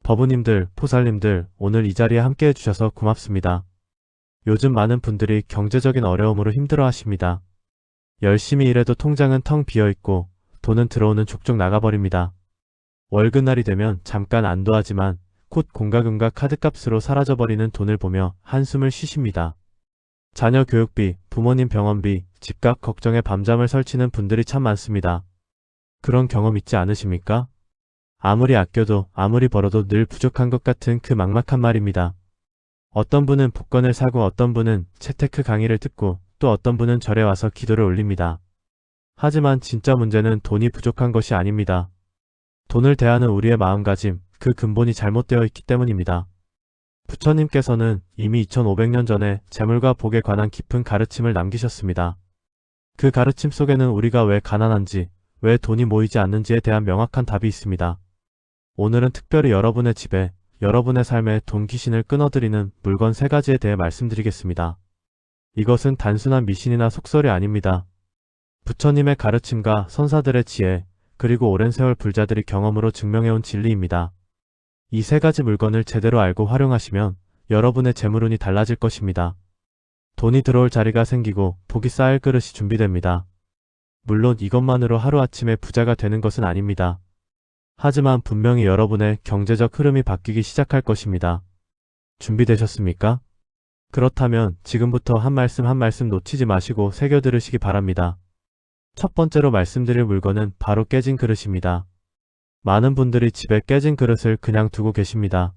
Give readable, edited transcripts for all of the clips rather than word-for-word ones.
법우님들, 포살님들, 오늘 이 자리에 함께 해주셔서 고맙습니다. 요즘 많은 분들이 경제적인 어려움으로 힘들어 하십니다. 열심히 일해도 통장은 텅 비어있고 돈은 들어오는 족족 나가버립니다. 월급날이 되면 잠깐 안도하지만 곧 공과금과 카드값으로 사라져버리는 돈을 보며 한숨을 쉬십니다. 자녀 교육비, 부모님 병원비, 집값 걱정에 밤잠을 설치는 분들이 참 많습니다. 그런 경험 있지 않으십니까? 아무리 아껴도 아무리 벌어도 늘 부족한 것 같은 그 막막한 말입니다. 어떤 분은 복권을 사고 어떤 분은 재테크 강의를 듣고 또 어떤 분은 절에 와서 기도를 올립니다. 하지만 진짜 문제는 돈이 부족한 것이 아닙니다. 돈을 대하는 우리의 마음가짐, 그 근본이 잘못되어 있기 때문입니다. 부처님께서는 이미 2500년 전에 재물과 복에 관한 깊은 가르침을 남기셨습니다. 그 가르침 속에는 우리가 왜 가난한지, 왜 돈이 모이지 않는지에 대한 명확한 답이 있습니다. 오늘은 특별히 여러분의 집에, 여러분의 삶에 돈 귀신을 끊어들이는 물건 3가지에 대해 말씀드리겠습니다. 이것은 단순한 미신이나 속설이 아닙니다. 부처님의 가르침과 선사들의 지혜, 그리고 오랜 세월 불자들이 경험으로 증명해온 진리입니다. 이 3가지 물건을 제대로 알고 활용하시면 여러분의 재물운이 달라질 것입니다. 돈이 들어올 자리가 생기고 복이 쌓일 그릇이 준비됩니다. 물론 이것만으로 하루아침에 부자가 되는 것은 아닙니다. 하지만 분명히 여러분의 경제적 흐름이 바뀌기 시작할 것입니다. 준비되셨습니까? 그렇다면 지금부터 한 말씀 한 말씀 놓치지 마시고 새겨 들으시기 바랍니다. 첫 번째로 말씀드릴 물건은 바로 깨진 그릇입니다. 많은 분들이 집에 깨진 그릇을 그냥 두고 계십니다.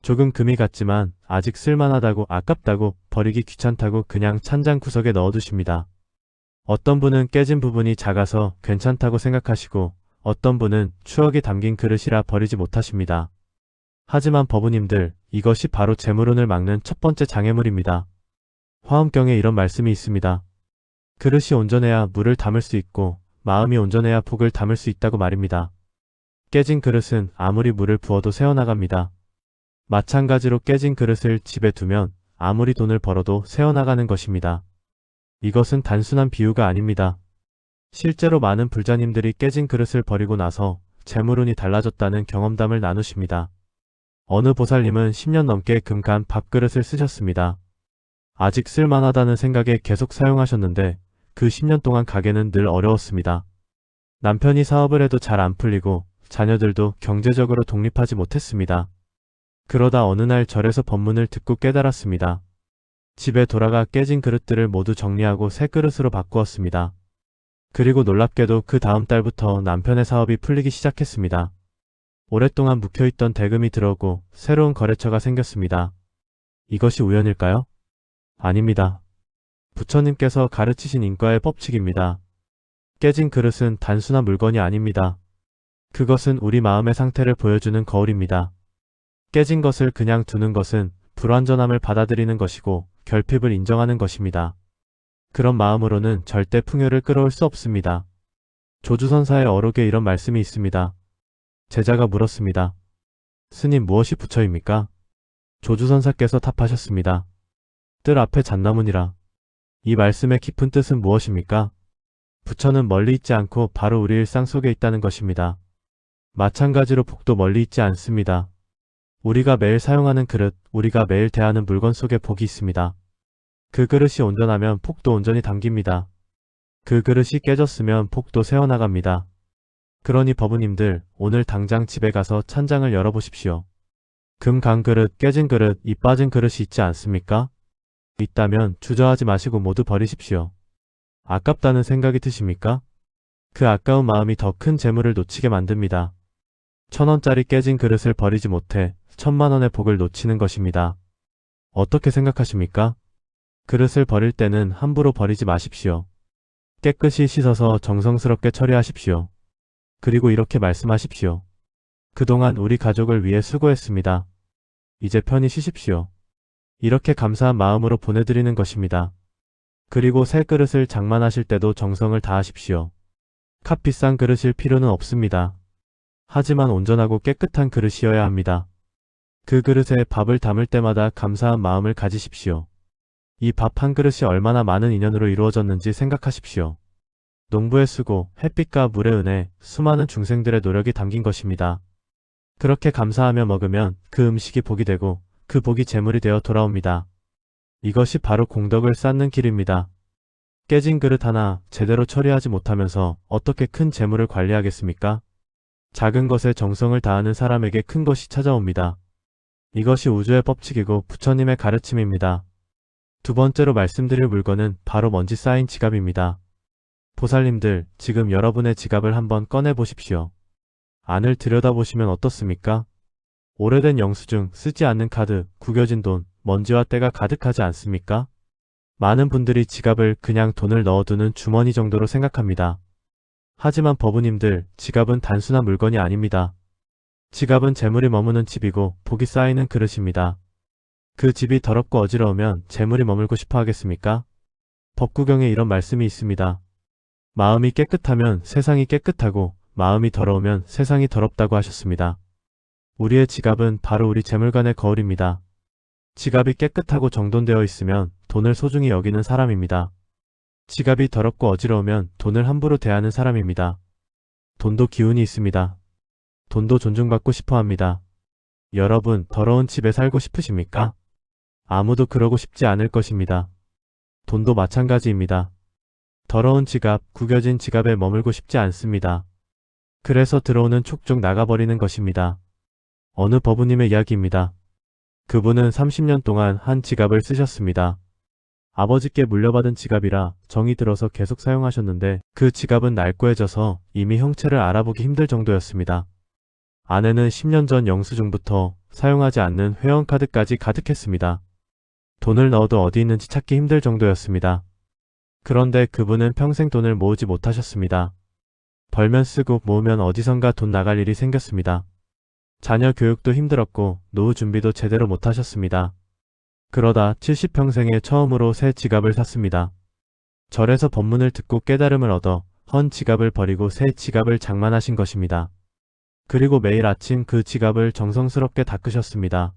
조금 금이 갔지만 아직 쓸만하다고, 아깝다고, 버리기 귀찮다고 그냥 찬장 구석에 넣어두십니다. 어떤 분은 깨진 부분이 작아서 괜찮다고 생각하시고 어떤 분은 추억이 담긴 그릇이라 버리지 못하십니다. 하지만 법우님들, 이것이 바로 재물운을 막는 첫 번째 장애물입니다. 화엄경에 이런 말씀이 있습니다. 그릇이 온전해야 물을 담을 수 있고 마음이 온전해야 복을 담을 수 있다고 말입니다. 깨진 그릇은 아무리 물을 부어도 새어나갑니다. 마찬가지로 깨진 그릇을 집에 두면 아무리 돈을 벌어도 새어나가는 것입니다. 이것은 단순한 비유가 아닙니다. 실제로 많은 불자님들이 깨진 그릇을 버리고 나서 재물운이 달라졌다는 경험담을 나누십니다. 어느 보살님은 10년 넘게 금간 밥그릇을 쓰셨습니다. 아직 쓸만하다는 생각에 계속 사용하셨는데 그 10년 동안 가게는 늘 어려웠습니다. 남편이 사업을 해도 잘 안 풀리고 자녀들도 경제적으로 독립하지 못했습니다. 그러다 어느 날 절에서 법문을 듣고 깨달았습니다. 집에 돌아가 깨진 그릇들을 모두 정리하고 새 그릇으로 바꾸었습니다. 그리고 놀랍게도 그 다음 달부터 남편의 사업이 풀리기 시작했습니다. 오랫동안 묵혀있던 대금이 들어오고 새로운 거래처가 생겼습니다. 이것이 우연일까요? 아닙니다. 부처님께서 가르치신 인과의 법칙입니다. 깨진 그릇은 단순한 물건이 아닙니다. 그것은 우리 마음의 상태를 보여주는 거울입니다. 깨진 것을 그냥 두는 것은 불완전함을 받아들이는 것이고 결핍을 인정하는 것입니다. 그런 마음으로는 절대 풍요를 끌어올 수 없습니다. 조주선사의 어록에 이런 말씀이 있습니다. 제자가 물었습니다. 스님, 무엇이 부처입니까? 조주선사께서 답하셨습니다. 뜰 앞에 잣나무니라. 이 말씀의 깊은 뜻은 무엇입니까? 부처는 멀리 있지 않고 바로 우리 일상 속에 있다는 것입니다. 마찬가지로 복도 멀리 있지 않습니다. 우리가 매일 사용하는 그릇, 우리가 매일 대하는 물건 속에 복이 있습니다. 그 그릇이 온전하면 복도 온전히 담깁니다. 그 그릇이 깨졌으면 복도 새어나갑니다. 그러니 법우님들, 오늘 당장 집에 가서 찬장을 열어보십시오. 금 간 그릇, 깨진 그릇, 이 빠진 그릇이 있지 않습니까? 있다면 주저하지 마시고 모두 버리십시오. 아깝다는 생각이 드십니까? 그 아까운 마음이 더 큰 재물을 놓치게 만듭니다. 1000원짜리 깨진 그릇을 버리지 못해 1000만원의 복을 놓치는 것입니다. 어떻게 생각하십니까? 그릇을 버릴 때는 함부로 버리지 마십시오. 깨끗이 씻어서 정성스럽게 처리하십시오. 그리고 이렇게 말씀하십시오. 그동안 우리 가족을 위해 수고했습니다. 이제 편히 쉬십시오. 이렇게 감사한 마음으로 보내드리는 것입니다. 그리고 새 그릇을 장만하실 때도 정성을 다하십시오. 값 비싼 그릇일 필요는 없습니다. 하지만 온전하고 깨끗한 그릇이어야 합니다. 그 그릇에 밥을 담을 때마다 감사한 마음을 가지십시오. 이 밥 한 그릇이 얼마나 많은 인연으로 이루어졌는지 생각하십시오. 농부의 수고, 햇빛과 물의 은혜, 수많은 중생들의 노력이 담긴 것입니다. 그렇게 감사하며 먹으면 그 음식이 복이 되고 그 복이 재물이 되어 돌아옵니다. 이것이 바로 공덕을 쌓는 길입니다. 깨진 그릇 하나 제대로 처리하지 못하면서 어떻게 큰 재물을 관리하겠습니까? 작은 것에 정성을 다하는 사람에게 큰 것이 찾아옵니다. 이것이 우주의 법칙이고 부처님의 가르침입니다. 두 번째로 말씀드릴 물건은 바로 먼지 쌓인 지갑입니다. 보살님들, 지금 여러분의 지갑을 한번 꺼내 보십시오. 안을 들여다보시면 어떻습니까? 오래된 영수증, 쓰지 않는 카드, 구겨진 돈, 먼지와 때가 가득하지 않습니까? 많은 분들이 지갑을 그냥 돈을 넣어두는 주머니 정도로 생각합니다. 하지만 법우님들, 지갑은 단순한 물건이 아닙니다. 지갑은 재물이 머무는 집이고 복이 쌓이는 그릇입니다. 그 집이 더럽고 어지러우면 재물이 머물고 싶어 하겠습니까? 법구경에 이런 말씀이 있습니다. 마음이 깨끗하면 세상이 깨끗하고 마음이 더러우면 세상이 더럽다고 하셨습니다. 우리의 지갑은 바로 우리 재물관의 거울입니다. 지갑이 깨끗하고 정돈되어 있으면 돈을 소중히 여기는 사람입니다. 지갑이 더럽고 어지러우면 돈을 함부로 대하는 사람입니다. 돈도 기운이 있습니다. 돈도 존중받고 싶어 합니다. 여러분, 더러운 집에 살고 싶으십니까? 아무도 그러고 싶지 않을 것입니다. 돈도 마찬가지입니다. 더러운 지갑, 구겨진 지갑에 머물고 싶지 않습니다. 그래서 들어오는 촉촉 나가버리는 것입니다. 어느 법우님의 이야기입니다. 그분은 30년 동안 한 지갑을 쓰셨습니다. 아버지께 물려받은 지갑이라 정이 들어서 계속 사용하셨는데 그 지갑은 낡고해져서 이미 형체를 알아보기 힘들 정도였습니다. 안에는 10년 전 영수증부터 사용하지 않는 회원카드까지 가득했습니다. 돈을 넣어도 어디 있는지 찾기 힘들 정도였습니다. 그런데 그분은 평생 돈을 모으지 못하셨습니다. 벌면 쓰고 모으면 어디선가 돈 나갈 일이 생겼습니다. 자녀 교육도 힘들었고 노후 준비도 제대로 못하셨습니다. 그러다 70평생에 처음으로 새 지갑을 샀습니다. 절에서 법문을 듣고 깨달음을 얻어 헌 지갑을 버리고 새 지갑을 장만하신 것입니다. 그리고 매일 아침 그 지갑을 정성스럽게 닦으셨습니다.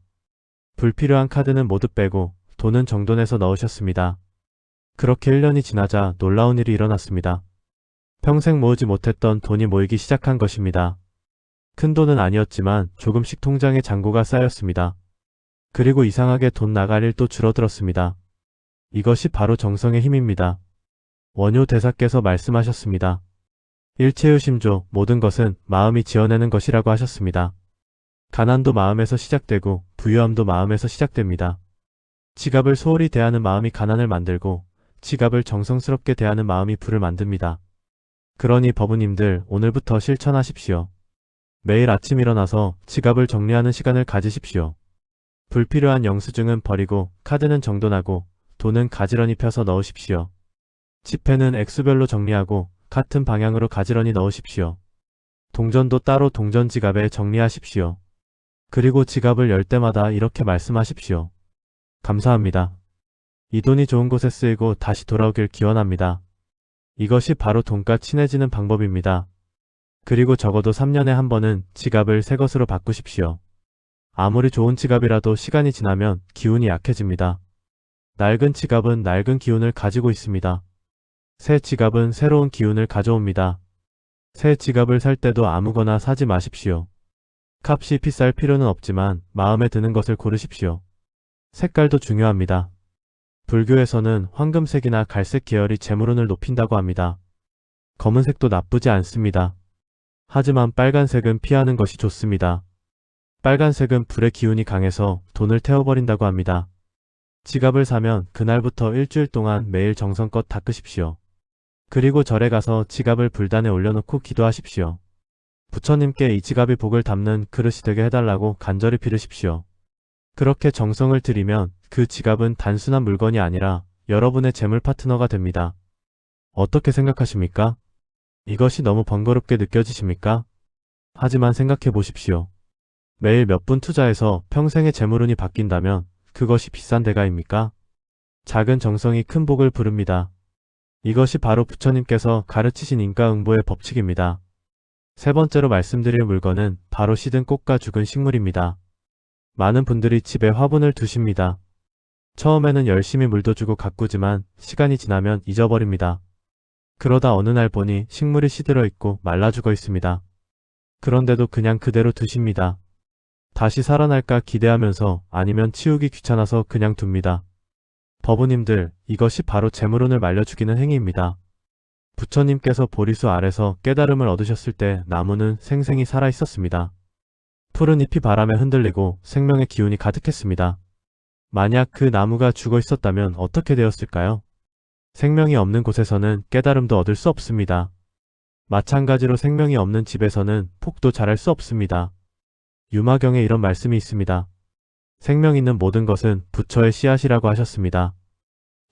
불필요한 카드는 모두 빼고 돈은 정돈해서 넣으셨습니다. 그렇게 1년이 지나자 놀라운 일이 일어났습니다. 평생 모으지 못했던 돈이 모이기 시작한 것입니다. 큰 돈은 아니었지만 조금씩 통장에 잔고가 쌓였습니다. 그리고 이상하게 돈 나갈 일도 줄어들었습니다. 이것이 바로 정성의 힘입니다. 원효 대사께서 말씀하셨습니다. 일체유심조, 모든 것은 마음이 지어내는 것이라고 하셨습니다. 가난도 마음에서 시작되고 부유함도 마음에서 시작됩니다. 지갑을 소홀히 대하는 마음이 가난을 만들고 지갑을 정성스럽게 대하는 마음이 부를 만듭니다. 그러니 법우님들, 오늘부터 실천하십시오. 매일 아침 일어나서 지갑을 정리하는 시간을 가지십시오. 불필요한 영수증은 버리고 카드는 정돈하고 돈은 가지런히 펴서 넣으십시오. 지폐는 액수별로 정리하고 같은 방향으로 가지런히 넣으십시오. 동전도 따로 동전 지갑에 정리하십시오. 그리고 지갑을 열 때마다 이렇게 말씀하십시오. 감사합니다. 이 돈이 좋은 곳에 쓰이고 다시 돌아오길 기원합니다. 이것이 바로 돈과 친해지는 방법입니다. 그리고 적어도 3년에 한 번은 지갑을 새 것으로 바꾸십시오. 아무리 좋은 지갑이라도 시간이 지나면 기운이 약해집니다. 낡은 지갑은 낡은 기운을 가지고 있습니다. 새 지갑은 새로운 기운을 가져옵니다. 새 지갑을 살 때도 아무거나 사지 마십시오. 값이 비쌀 필요는 없지만 마음에 드는 것을 고르십시오. 색깔도 중요합니다. 불교에서는 황금색이나 갈색 계열이 재물운을 높인다고 합니다. 검은색도 나쁘지 않습니다. 하지만 빨간색은 피하는 것이 좋습니다. 빨간색은 불의 기운이 강해서 돈을 태워버린다고 합니다. 지갑을 사면 그날부터 일주일 동안 매일 정성껏 닦으십시오. 그리고 절에 가서 지갑을 불단에 올려놓고 기도하십시오. 부처님께 이 지갑이 복을 담는 그릇이 되게 해달라고 간절히 빌으십시오. 그렇게 정성을 들이면 그 지갑은 단순한 물건이 아니라 여러분의 재물 파트너가 됩니다. 어떻게 생각하십니까? 이것이 너무 번거롭게 느껴지십니까? 하지만 생각해 보십시오. 매일 몇 분 투자해서 평생의 재물운이 바뀐다면 그것이 비싼 대가입니까? 작은 정성이 큰 복을 부릅니다. 이것이 바로 부처님께서 가르치신 인과응보의 법칙입니다. 세 번째로 말씀드릴 물건은 바로 시든 꽃과 죽은 식물입니다. 많은 분들이 집에 화분을 두십니다. 처음에는 열심히 물도 주고 가꾸지만 시간이 지나면 잊어버립니다. 그러다 어느 날 보니 식물이 시들어 있고 말라 죽어 있습니다. 그런데도 그냥 그대로 두십니다. 다시 살아날까 기대하면서 아니면 치우기 귀찮아서 그냥 둡니다. 법우님들, 이것이 바로 재물운을 말려 죽이는 행위입니다. 부처님께서 보리수 아래서 깨달음을 얻으셨을 때 나무는 생생히 살아 있었습니다. 푸른 잎이 바람에 흔들리고 생명의 기운이 가득했습니다. 만약 그 나무가 죽어 있었다면 어떻게 되었을까요? 생명이 없는 곳에서는 깨달음도 얻을 수 없습니다. 마찬가지로 생명이 없는 집에서는 폭도 자랄 수 없습니다. 유마경에 이런 말씀이 있습니다. 생명 있는 모든 것은 부처의 씨앗이라고 하셨습니다.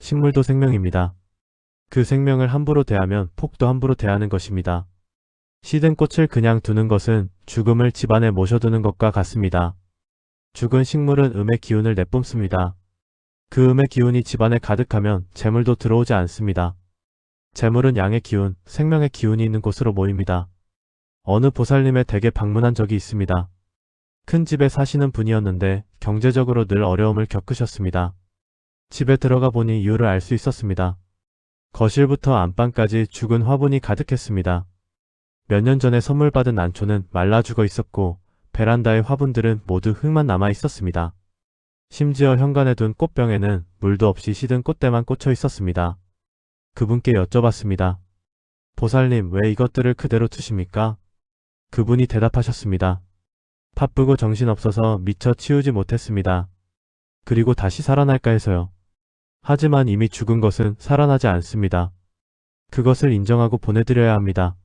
식물도 생명입니다. 그 생명을 함부로 대하면 폭도 함부로 대하는 것입니다. 시든 꽃을 그냥 두는 것은 죽음을 집안에 모셔두는 것과 같습니다. 죽은 식물은 음의 기운을 내뿜습니다. 그 음의 기운이 집안에 가득하면 재물도 들어오지 않습니다. 재물은 양의 기운, 생명의 기운이 있는 곳으로 모입니다. 어느 보살님의 댁에 방문한 적이 있습니다. 큰 집에 사시는 분이었는데 경제적으로 늘 어려움을 겪으셨습니다. 집에 들어가 보니 이유를 알 수 있었습니다. 거실부터 안방까지 죽은 화분이 가득했습니다. 몇 년 전에 선물 받은 난초는 말라 죽어 있었고 베란다의 화분들은 모두 흙만 남아 있었습니다. 심지어 현관에 둔 꽃병에는 물도 없이 시든 꽃대만 꽂혀 있었습니다. 그분께 여쭤봤습니다. 보살님, 왜 이것들을 그대로 두십니까? 그분이 대답하셨습니다. 바쁘고 정신없어서 미처 치우지 못했습니다. 그리고 다시 살아날까 해서요. 하지만 이미 죽은 것은 살아나지 않습니다. 그것을 인정하고 보내드려야 합니다.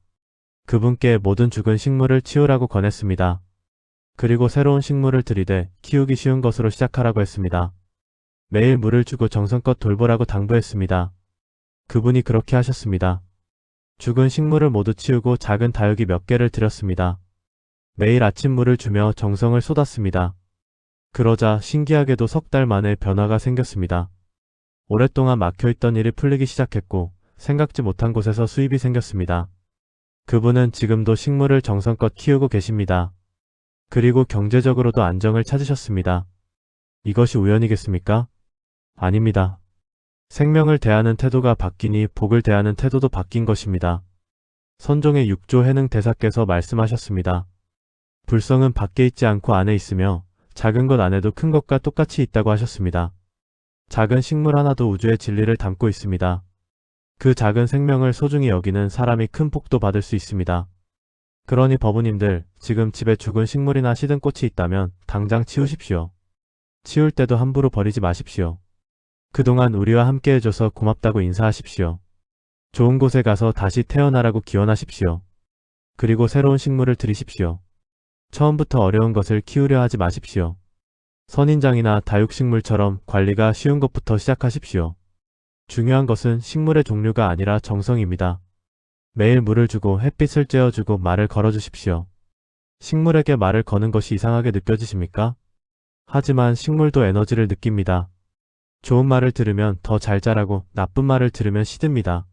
그분께 모든 죽은 식물을 치우라고 권했습니다. 그리고 새로운 식물을 들이대 키우기 쉬운 것으로 시작하라고 했습니다. 매일 물을 주고 정성껏 돌보라고 당부했습니다. 그분이 그렇게 하셨습니다. 죽은 식물을 모두 치우고 작은 다육이 몇 개를 들였습니다. 매일 아침 물을 주며 정성을 쏟았습니다. 그러자 신기하게도 석 달 만에 변화가 생겼습니다. 오랫동안 막혀있던 일이 풀리기 시작했고 생각지 못한 곳에서 수입이 생겼습니다. 그분은 지금도 식물을 정성껏 키우고 계십니다. 그리고 경제적으로도 안정을 찾으셨습니다. 이것이 우연이겠습니까? 아닙니다. 생명을 대하는 태도가 바뀌니 복을 대하는 태도도 바뀐 것입니다. 선종의 6조 해능 대사께서 말씀하셨습니다. 불성은 밖에 있지 않고 안에 있으며 작은 것 안에도 큰 것과 똑같이 있다고 하셨습니다. 작은 식물 하나도 우주의 진리를 담고 있습니다. 그 작은 생명을 소중히 여기는 사람이 큰 복도 받을 수 있습니다. 그러니 법우님들, 지금 집에 죽은 식물이나 시든 꽃이 있다면 당장 치우십시오. 치울 때도 함부로 버리지 마십시오. 그동안 우리와 함께 해줘서 고맙다고 인사하십시오. 좋은 곳에 가서 다시 태어나라고 기원하십시오. 그리고 새로운 식물을 들이십시오. 처음부터 어려운 것을 키우려 하지 마십시오. 선인장이나 다육식물처럼 관리가 쉬운 것부터 시작하십시오. 중요한 것은 식물의 종류가 아니라 정성입니다. 매일 물을 주고 햇빛을 쬐어주고 말을 걸어주십시오. 식물에게 말을 거는 것이 이상하게 느껴지십니까? 하지만 식물도 에너지를 느낍니다. 좋은 말을 들으면 더 잘 자라고 나쁜 말을 들으면 시듭니다.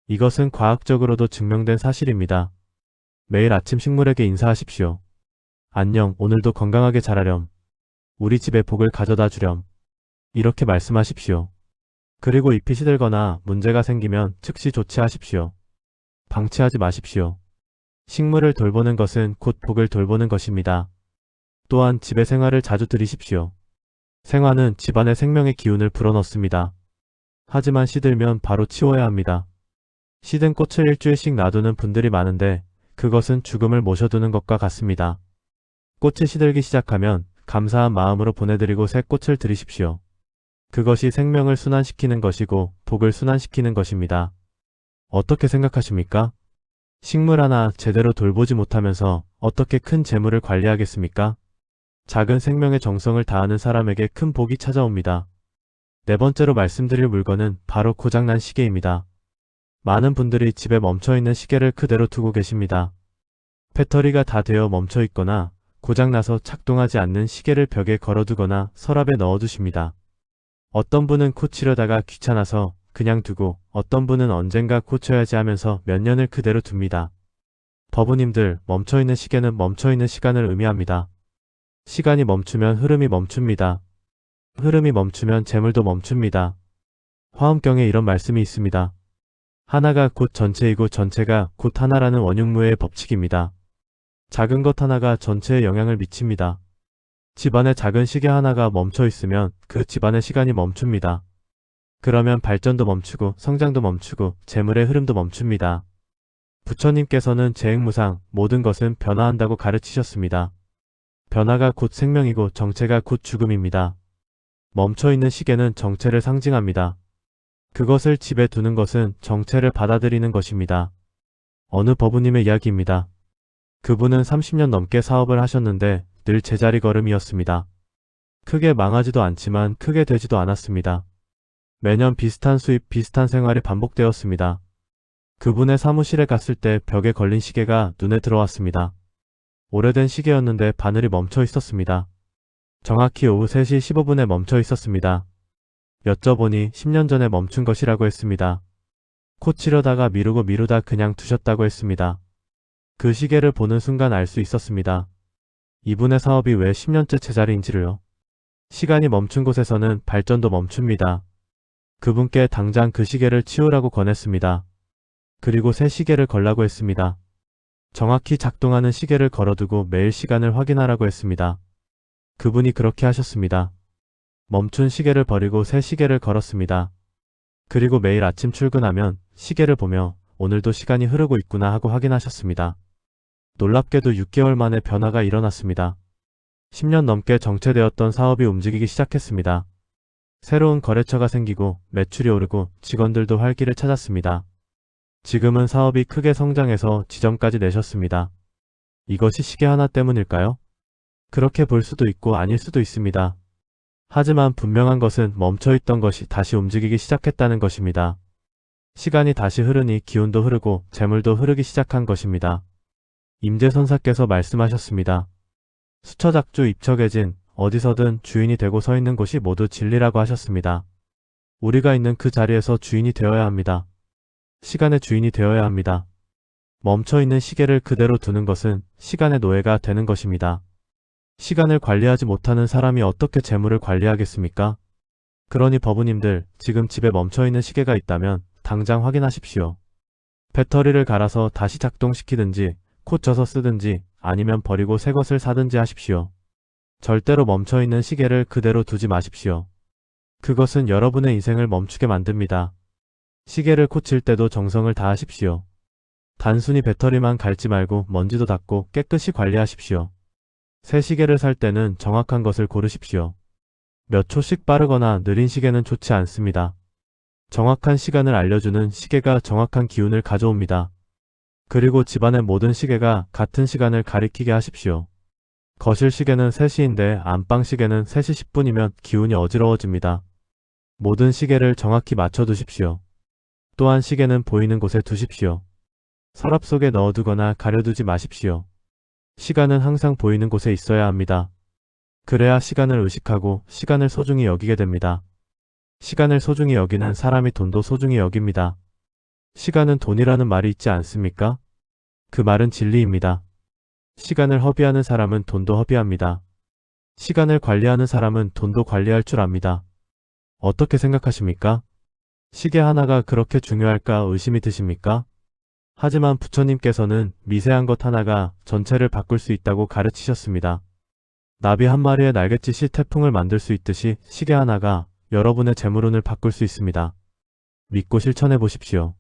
이것은 과학적으로도 증명된 사실입니다. 매일 아침 식물에게 인사하십시오. 안녕, 오늘도 건강하게 자라렴. 우리 집에 복을 가져다 주렴. 이렇게 말씀하십시오. 그리고 잎이 시들거나 문제가 생기면 즉시 조치하십시오. 방치하지 마십시오. 식물을 돌보는 것은 곧 복을 돌보는 것입니다. 또한 집의 생화를 자주 들이십시오. 생화는 집안의 생명의 기운을 불어넣습니다. 하지만 시들면 바로 치워야 합니다. 시든 꽃을 일주일씩 놔두는 분들이 많은데 그것은 죽음을 모셔두는 것과 같습니다. 꽃이 시들기 시작하면 감사한 마음으로 보내드리고 새 꽃을 들이십시오. 그것이 생명을 순환시키는 것이고 복을 순환시키는 것입니다. 어떻게 생각하십니까? 식물 하나 제대로 돌보지 못하면서 어떻게 큰 재물을 관리하겠습니까? 작은 생명의 정성을 다하는 사람에게 큰 복이 찾아옵니다. 네 번째로 말씀드릴 물건은 바로 고장난 시계입니다. 많은 분들이 집에 멈춰있는 시계를 그대로 두고 계십니다. 배터리가 다 되어 멈춰있거나 고장나서 작동하지 않는 시계를 벽에 걸어두거나 서랍에 넣어두십니다. 어떤 분은 고치려다가 귀찮아서 그냥 두고 어떤 분은 언젠가 고쳐야지 하면서 몇 년을 그대로 둡니다. 법우님들, 멈춰있는 시계는 멈춰있는 시간을 의미합니다. 시간이 멈추면 흐름이 멈춥니다. 흐름이 멈추면 재물도 멈춥니다. 화엄경에 이런 말씀이 있습니다. 하나가 곧 전체이고 전체가 곧 하나라는 원흉무의 법칙입니다. 작은 것 하나가 전체에 영향을 미칩니다. 집안에 작은 시계 하나가 멈춰 있으면 그 집안의 시간이 멈춥니다. 그러면 발전도 멈추고 성장도 멈추고 재물의 흐름도 멈춥니다. 부처님께서는 재행무상 모든 것은 변화한다고 가르치셨습니다. 변화가 곧 생명이고 정체가 곧 죽음입니다. 멈춰있는 시계는 정체를 상징합니다. 그것을 집에 두는 것은 정체를 받아들이는 것입니다. 어느 법우님의 이야기입니다. 그분은 30년 넘게 사업을 하셨는데 늘 제자리 걸음이었습니다. 크게 망하지도 않지만 크게 되지도 않았습니다. 매년 비슷한 수입, 비슷한 생활이 반복되었습니다. 그분의 사무실에 갔을 때 벽에 걸린 시계가 눈에 들어왔습니다. 오래된 시계였는데 바늘이 멈춰 있었습니다. 정확히 오후 3시 15분에 멈춰 있었습니다. 여쭤보니 10년 전에 멈춘 것이라고 했습니다. 코 치려다가 미루다 그냥 두셨다고 했습니다. 그 시계를 보는 순간 알 수 있었습니다. 이분의 사업이 왜 10년째 제자리인지를요. 시간이 멈춘 곳에서는 발전도 멈춥니다. 그분께 당장 그 시계를 치우라고 권했습니다. 그리고 새 시계를 걸라고 했습니다. 정확히 작동하는 시계를 걸어두고 매일 시간을 확인하라고 했습니다. 그분이 그렇게 하셨습니다. 멈춘 시계를 버리고 새 시계를 걸었습니다. 그리고 매일 아침 출근하면 시계를 보며 오늘도 시간이 흐르고 있구나 하고 확인하셨습니다. 놀랍게도 6개월 만에 변화가 일어났습니다. 10년 넘게 정체되었던 사업이 움직이기 시작했습니다. 새로운 거래처가 생기고 매출이 오르고 직원들도 활기를 찾았습니다. 지금은 사업이 크게 성장해서 지점까지 내셨습니다. 이것이 시계 하나 때문일까요? 그렇게 볼 수도 있고 아닐 수도 있습니다. 하지만 분명한 것은 멈춰있던 것이 다시 움직이기 시작했다는 것입니다. 시간이 다시 흐르니 기운도 흐르고 재물도 흐르기 시작한 것입니다. 임재선사께서 말씀하셨습니다. 수처작주 입처계진 어디서든 주인이 되고 서 있는 곳이 모두 진리라고 하셨습니다. 우리가 있는 그 자리에서 주인이 되어야 합니다. 시간의 주인이 되어야 합니다. 멈춰있는 시계를 그대로 두는 것은 시간의 노예가 되는 것입니다. 시간을 관리하지 못하는 사람이 어떻게 재물을 관리하겠습니까? 그러니 법우님들, 지금 집에 멈춰있는 시계가 있다면 당장 확인하십시오. 배터리를 갈아서 다시 작동시키든지 코 쪄서 쓰든지 아니면 버리고 새 것을 사든지 하십시오. 절대로 멈춰있는 시계를 그대로 두지 마십시오. 그것은 여러분의 인생을 멈추게 만듭니다. 시계를 고칠 때도 정성을 다하십시오. 단순히 배터리만 갈지 말고 먼지도 닦고 깨끗이 관리하십시오. 새 시계를 살 때는 정확한 것을 고르십시오. 몇 초씩 빠르거나 느린 시계는 좋지 않습니다. 정확한 시간을 알려주는 시계가 정확한 기운을 가져옵니다. 그리고 집안의 모든 시계가 같은 시간을 가리키게 하십시오. 거실 시계는 3시인데 안방 시계는 3시 10분이면 기운이 어지러워집니다. 모든 시계를 정확히 맞춰두십시오. 또한 시계는 보이는 곳에 두십시오. 서랍 속에 넣어두거나 가려두지 마십시오. 시간은 항상 보이는 곳에 있어야 합니다. 그래야 시간을 의식하고 시간을 소중히 여기게 됩니다. 시간을 소중히 여기는 사람이 돈도 소중히 여깁니다. 시간은 돈이라는 말이 있지 않습니까? 그 말은 진리입니다. 시간을 허비하는 사람은 돈도 허비합니다. 시간을 관리하는 사람은 돈도 관리할 줄 압니다. 어떻게 생각하십니까? 시계 하나가 그렇게 중요할까 의심이 드십니까? 하지만 부처님께서는 미세한 것 하나가 전체를 바꿀 수 있다고 가르치셨습니다. 나비 한 마리의 날갯짓이 태풍을 만들 수 있듯이 시계 하나가 여러분의 재물운을 바꿀 수 있습니다. 믿고 실천해 보십시오.